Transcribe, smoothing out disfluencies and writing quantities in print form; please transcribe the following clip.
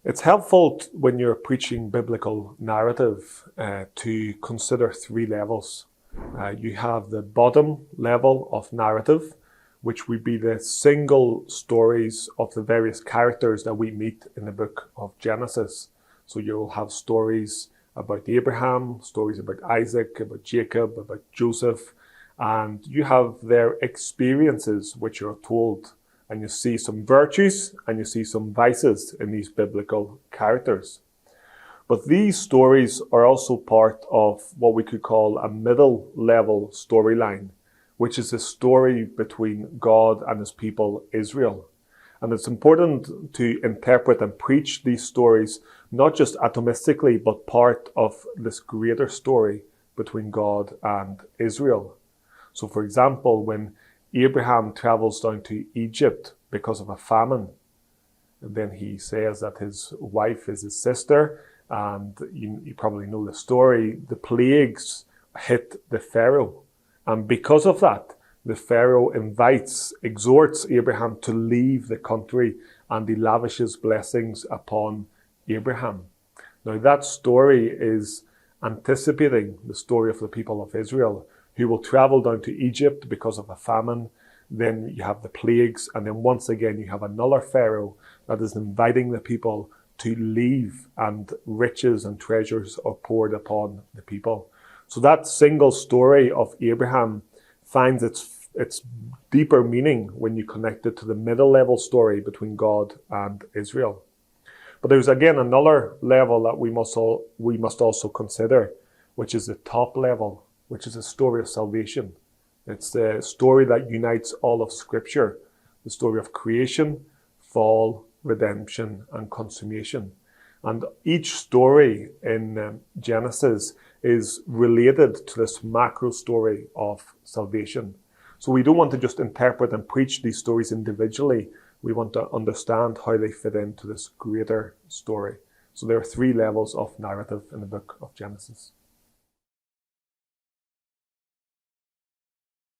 It's helpful when you're preaching biblical narrative to consider three levels. You have the bottom level of narrative, which would be the single stories of the various characters that we meet in the book of Genesis. So you'll have stories about Abraham, stories about Isaac, about Jacob, about Joseph, and you have their experiences which are told. And you see some virtues and you see some vices in these biblical characters. But these stories are also part of what we could call a middle level storyline, which is a story between God and his people Israel. And it's important to interpret and preach these stories, not just atomistically, but part of this greater story between God and Israel. So for example, when Abraham travels down to Egypt because of a famine, and then he says that his wife is his sister, and you probably know the story. The plagues hit the Pharaoh, and because of that, the Pharaoh exhorts Abraham to leave the country, and he lavishes blessings upon Abraham. Now that story is anticipating the story of the people of Israel, who will travel down to Egypt because of a famine. Then you have the plagues, and then once again you have another Pharaoh that is inviting the people to leave, and riches and treasures are poured upon the people. So that single story of Abraham finds its deeper meaning when you connect it to the middle level story between God and Israel. But there's again another level that we must also consider, which is the top level, which is a story of salvation. It's the story that unites all of Scripture, the story of creation, fall, redemption, and consummation. And each story in Genesis is related to this macro story of salvation. So we don't want to just interpret and preach these stories individually. We want to understand how they fit into this greater story. So there are three levels of narrative in the book of Genesis.